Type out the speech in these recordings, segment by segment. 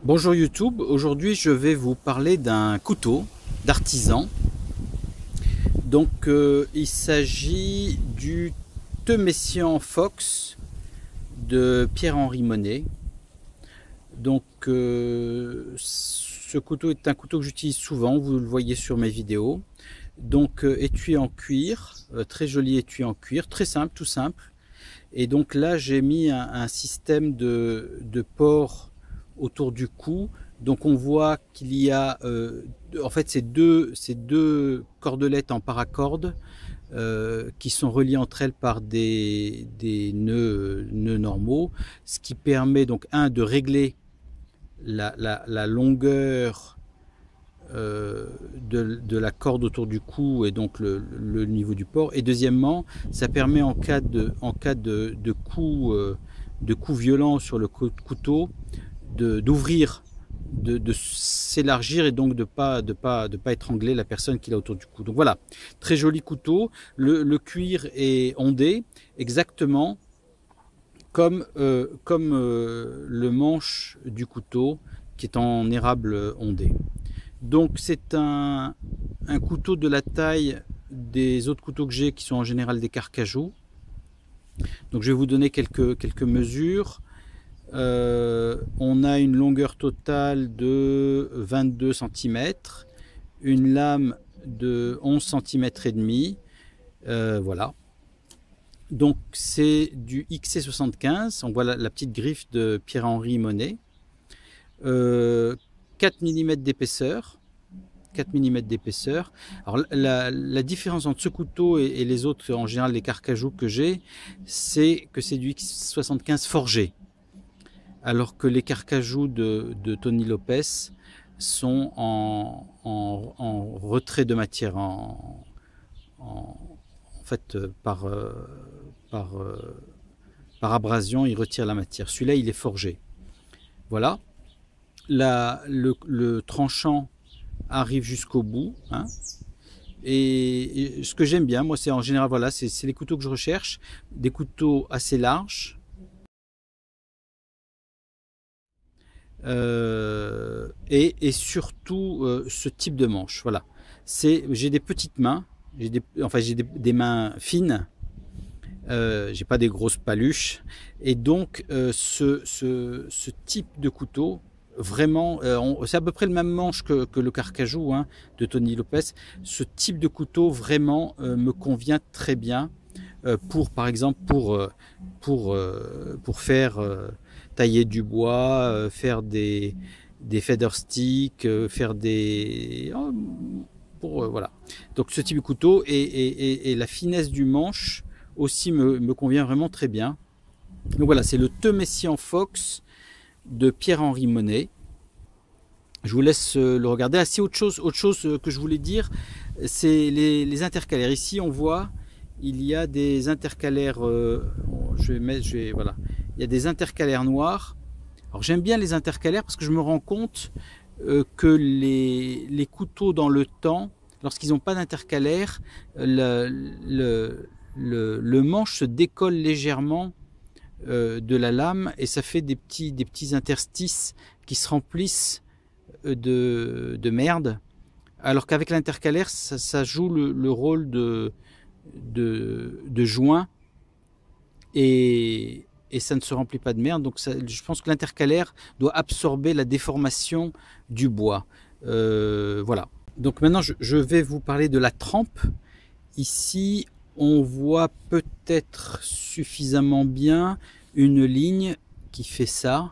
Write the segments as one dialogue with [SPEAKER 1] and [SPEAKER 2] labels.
[SPEAKER 1] Bonjour YouTube, aujourd'hui je vais vous parler d'un couteau d'artisan. Il s'agit du Temessian Fox de Pierre-Henri Monet. Ce couteau est un couteau que j'utilise souvent, vous le voyez sur mes vidéos. Étui en cuir, très joli étui en cuir, très simple, tout simple. Et donc là j'ai mis un système de port autour du cou. Donc on voit qu'il y a en fait ces deux cordelettes en paracorde qui sont reliées entre elles par des nœuds normaux, ce qui permet donc de régler la longueur de la corde autour du cou et donc le niveau du port, et deuxièmement ça permet en cas de coup violent sur le couteau d'ouvrir, de s'élargir et donc de pas étrangler la personne qui l'a autour du cou. Donc voilà, très joli couteau. Le cuir est ondé exactement comme le manche du couteau qui est en érable ondé. Donc c'est un couteau de la taille des autres couteaux que j'ai, qui sont en général des carcajou. Donc je vais vous donner quelques mesures. On a une longueur totale de 22 cm, une lame de 11 cm et demi. Voilà. Donc c'est du XC75. On voit la petite griffe de Pierre-Henri Monet. 4 mm d'épaisseur. 4 mm d'épaisseur. Alors la différence entre ce couteau et les autres, en général les carcajou que j'ai, c'est que c'est du X75 forgé, alors que les carcajou de Tony Lopez sont en retrait de matière, en fait par abrasion, il retire la matière. Celui-là il est forgé. Voilà. Le tranchant arrive jusqu'au bout, hein. Et ce que j'aime bien, moi, c'est en général, voilà, c'est les couteaux que je recherche, des couteaux assez larges, et surtout ce type de manche. Voilà, j'ai des petites mains, j'ai des mains fines. J'ai pas des grosses paluches, et donc ce type de couteau, vraiment, c'est à peu près le même manche que le carcajou, hein, de Tony Lopez. Ce type de couteau vraiment me convient très bien par exemple pour faire tailler du bois, faire des feather sticks, faire des voilà. Donc ce type de couteau et la finesse du manche aussi me convient vraiment très bien. Donc voilà, c'est le Temessian Fox de Pierre-Henri Monet. Je vous laisse le regarder. Ah, si, autre chose que je voulais dire, c'est les intercalaires. Ici on voit, il y a des intercalaires, voilà, il y a des intercalaires noirs. Alors j'aime bien les intercalaires parce que je me rends compte que les couteaux dans le temps, lorsqu'ils n'ont pas d'intercalaire, le manche se décolle légèrement de la lame, et ça fait des petits interstices qui se remplissent de merde, alors qu'avec l'intercalaire ça joue le rôle de joint, et ça ne se remplit pas de merde. Donc je pense que l'intercalaire doit absorber la déformation du bois. Voilà. Donc maintenant je vais vous parler de la trempe. Ici on voit peut-être suffisamment bien une ligne qui fait ça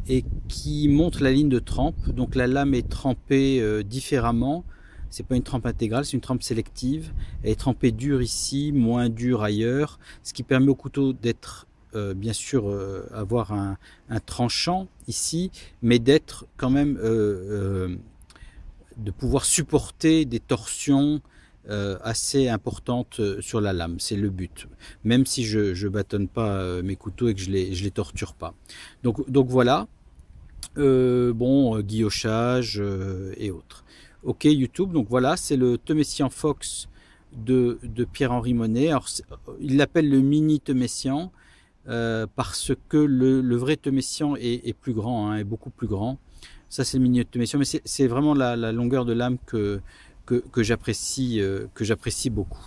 [SPEAKER 1] et qui montre la ligne de trempe. Donc la lame est trempée différemment. C'est pas une trempe intégrale, c'est une trempe sélective. Elle est trempée dure ici, moins dure ailleurs, ce qui permet au couteau d'être bien sûr avoir un tranchant ici, mais d'être quand même de pouvoir supporter des torsions assez importantes sur la lame. C'est le but, même si je bâtonne pas mes couteaux et que je les torture pas. Donc voilà. Guillochage et autres. Ok YouTube, donc voilà, c'est le Temessian Fox de Pierre-Henri Monet. Alors il l'appelle le mini Temessian. parce que le vrai Temessian est plus grand, hein, est beaucoup plus grand. Ça, c'est le mini Temessian, mais c'est vraiment la longueur de lame que j'apprécie beaucoup.